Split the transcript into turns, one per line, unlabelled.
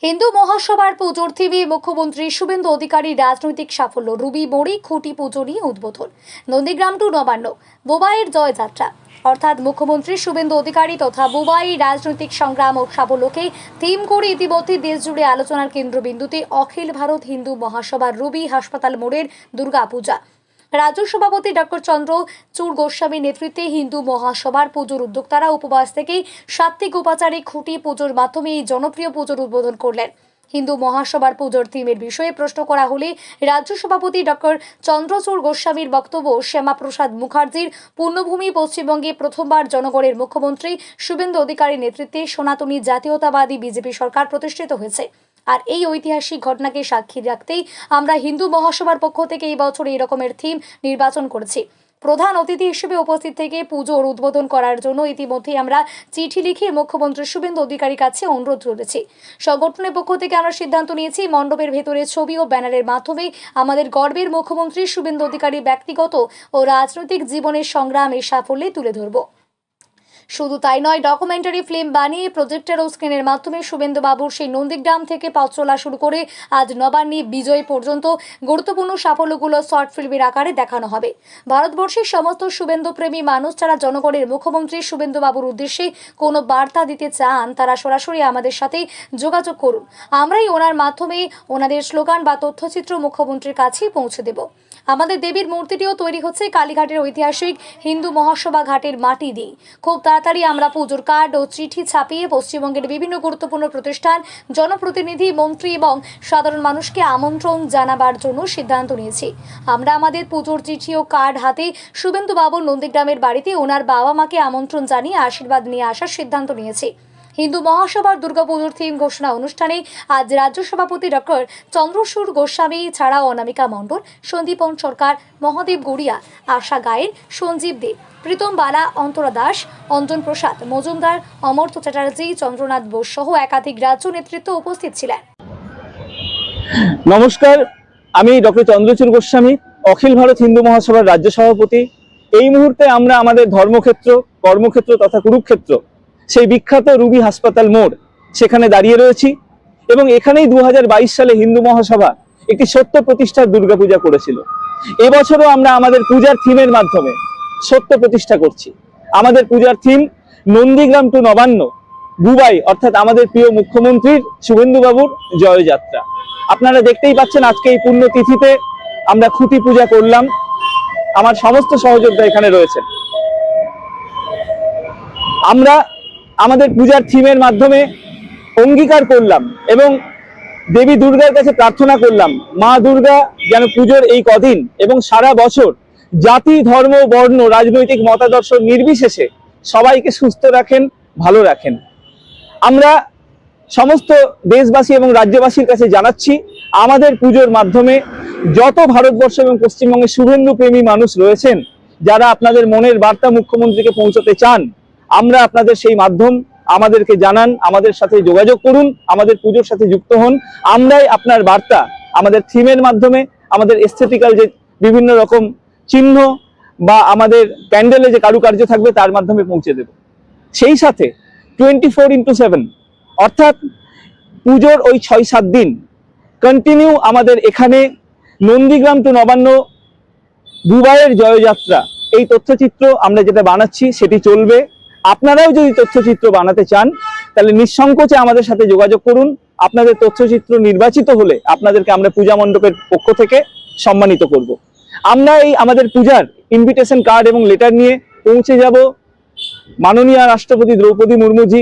হিন্দু মহাসভার পুজোর থিমে মুখ্যমন্ত্রী শুভেন্দু অধিকারীর রাজনৈতিক সাফল্য, রুবি মোড়ে খুঁটি পুজো নিয়ে উদ্বোধন। নন্দীগ্রাম টু নবান্ন বুবাইয়ের জয়যাত্রা। অর্থাৎ মুখ্যমন্ত্রী শুভেন্দু অধিকারী তথা বুবাই রাজনৈতিক সংগ্রাম ও সাফল্যকে থিম করে ইতিমধ্যে দেশ জুড়ে আলোচনার কেন্দ্রবিন্দুতে অখিল ভারত হিন্দু মহাসভার রুবি হাসপাতাল মোড়ের দুর্গাপূজা। রাজ্য সভাপতি ডক্টর চন্দ্রচূড় গোস্বামীর নেতৃত্বে হিন্দু মহাসভার পুজোর উদ্যোক্তারা উপবাস থেকে সাত্ত্বিক উপাচারে খুঁটি পুজোর মাধ্যমে এই জনপ্রিয় পুজোর উদ্বোধন করলেন। হিন্দু মহাসভার পুজোর থিমের বিষয়ে প্রশ্ন করা হলে রাজ্য সভাপতি ডক্টর চন্দ্রচূড় গোস্বামীর বক্তব্য, শ্যামাপ্রসাদ মুখার্জির পূর্ণভূমি পশ্চিমবঙ্গে প্রথমবার জনগণের মুখ্যমন্ত্রী শুভেন্দু অধিকারীর নেতৃত্বে সনাতনী জাতীয়তাবাদী বিজেপি সরকার প্রতিষ্ঠিত হয়েছে। আর এই ঐতিহাসিক ঘটনাকে সাক্ষী রাখতেই আমরা হিন্দু মহাসভার পক্ষ থেকে এই বছর এই রকমের থিম নির্বাচন করেছি। প্রধান অতিথি হিসেবে উপস্থিত থেকে পুজোর উদ্বোধন করার জন্য ইতিমধ্যেই আমরা চিঠি লিখে মুখ্যমন্ত্রী শুভেন্দু অধিকারীর কাছে অনুরোধ করেছি। সংগঠনের পক্ষ থেকে আমরা সিদ্ধান্ত নিয়েছি, মণ্ডপের ভেতরে ছবি ও ব্যানারের মাধ্যমে আমাদের গর্বের মুখ্যমন্ত্রী শুভেন্দু অধিকারীর ব্যক্তিগত ও রাজনৈতিক জীবনের সংগ্রামের সাফল্যে তুলে ধরব। শুধু তাই নয়, ডকুমেন্টারি ফিল্ম বানিয়ে প্রজেক্টর ও স্ক্রিনের মাধ্যমে শুভেন্দু বাবুর সেই নন্দীগ্রাম থেকে পথ চলা শুরু করে আজ নবান্নে বিজয় পর্যন্ত গুরুত্বপূর্ণ সাফল্যগুলো শর্ট ফিল্মের আকারে দেখানো হবে। ভারতবর্ষের সমস্ত শুভেন্দু প্রেমী মানুষ যারা জনগণের মুখ্যমন্ত্রী শুভেন্দু বাবুর উদ্দেশ্যে কোনো বার্তা দিতে চান, তারা সরাসরি আমাদের সাথে যোগাযোগ করুন। আমরাই ওনার মাধ্যমে ওনাদের স্লোগান বা তথ্যচিত্র মুখ্যমন্ত্রীর কাছেই পৌঁছে দেব। আমাদের দেবীর মূর্তিটিও তৈরি হচ্ছে কালীঘাটের ঐতিহাসিক হিন্দু মহাসভা ঘাটের মাটি দিয়ে। খুব তাড়াতাড়ি আমরা পুজোর কার্ড ও চিঠি ছাপিয়ে পশ্চিমবঙ্গের বিভিন্ন গুরুত্বপূর্ণ প্রতিষ্ঠান, জনপ্রতিনিধি, মন্ত্রী এবং সাধারণ মানুষকে আমন্ত্রণ জানাবার জন্য সিদ্ধান্ত নিয়েছি। আমরা আমাদের পুজোর চিঠি ও কার্ড হাতে শুভেন্দু বাবুর নন্দীগ্রামের বাড়িতে ওনার বাবা মাকে আমন্ত্রণ জানিয়ে আশীর্বাদ নিয়ে আসার সিদ্ধান্ত নিয়েছি। হিন্দু মহাসভার দুর্গাপুজোর থিম ঘোষণা অনুষ্ঠানে আজ রাজ্য সভাপতি ডক্টর চন্দ্রচূড় গোস্বামী ছাড়াও অনামিকা মণ্ডল, সন্দীপন সরকার, মহাদেব গড়িয়া, আশা গায়েন, সঞ্জীব দেব, প্রীতম বালা, অন্তরা দাস, অঞ্জন প্রসাদ মজুমদার, অমর্ত্য চ্যাটার্জি, চন্দ্রনাথ বোস সহ একাধিক রাজ্য নেতৃত্ব উপস্থিত ছিলেন।
নমস্কার, আমি ডক্টর চন্দ্রচূড় গোস্বামী, অখিল ভারত হিন্দু মহাসভার রাজ্য সভাপতি। এই মুহূর্তে আমরা আমাদের ধর্মক্ষেত্র, কর্মক্ষেত্র তথা কুরুক্ষেত্র, সেই বিখ্যাত রুবি হাসপাতাল মোড়, সেখানে দাঁড়িয়ে রয়েছি এবং এখানেই 2022 সালে হিন্দু মহাসভা একটি সত্য প্রতিষ্ঠার দুর্গাপূজা করেছিল। এবছরও আমরা আমাদের পূজার থিমের মাধ্যমে সত্য প্রতিষ্ঠা করছি। আমাদের পূজার থিম নন্দীগ্রাম টু নবান্ন বুবাই, অর্থাৎ আমাদের প্রিয় মুখ্যমন্ত্রীর শুভেন্দু বাবুর জয়যাত্রা। আপনারা দেখতেই পাচ্ছেন আজকে এই পুণ্যতিথিতে আমরা খুঁটি পূজা করলাম। আমার সমস্ত সহযোদ্ধা এখানে রয়েছেন। আমরা আমাদের পূজার থিমের মাধ্যমে অঙ্গীকার করলাম এবং দেবী দুর্গার কাছে প্রার্থনা করলাম, মা দুর্গা যেন পুজোর এই কদিন এবং সারা বছর জাতি, ধর্ম, বর্ণ, রাজনৈতিক মতাদর্শ নির্বিশেষে সবাইকে সুস্থ রাখেন, ভালো রাখেন। আমরা সমস্ত দেশবাসী এবং রাজ্যবাসীর কাছে জানাচ্ছি, আমাদের পুজোর মাধ্যমে যত ভারতবর্ষ এবং পশ্চিমবঙ্গের শুভেন্দু প্রেমী মানুষ রয়েছেন, যারা আপনাদের মনের বার্তা মুখ্যমন্ত্রীকে পৌঁছতে চান, আমরা আপনাদের সেই মাধ্যম, আমাদেরকে জানান, আমাদের সাথে যোগাযোগ করুন, আমাদের পুজোর সাথে যুক্ত হন। আমরাই আপনার বার্তা আমাদের থিমের মাধ্যমে, আমাদের এস্থেটিক্যাল যে বিভিন্ন রকম চিহ্ন বা আমাদের প্যান্ডেলে যে কারুকার্য থাকবে তার মাধ্যমে পৌঁছে দেব। সেই সাথে 24x7 অর্থাৎ পুজোর ওই 6-7 দিন কন্টিনিউ আমাদের এখানে নন্দীগ্রাম টু নবান্ন বুবাইয়ের জয়যাত্রা, এই তথ্যচিত্র আমরা যেটা বানাচ্ছি সেটি চলবে। আপনারাও যদি তথ্যচিত্র বানাতে চান তাহলে নিঃসংকোচে আমাদের সাথে যোগাযোগ করুন। আপনাদের তথ্যচিত্র নির্বাচিত হলে আপনাদেরকে আমরা পূজা মণ্ডপের পক্ষ থেকে সম্মানিত করব। আমরা এই আমাদের পূজার ইনভিটেশন কার্ড এবং লেটার নিয়ে পৌঁছে যাব মাননীয় রাষ্ট্রপতি দ্রৌপদী মুর্মুজি,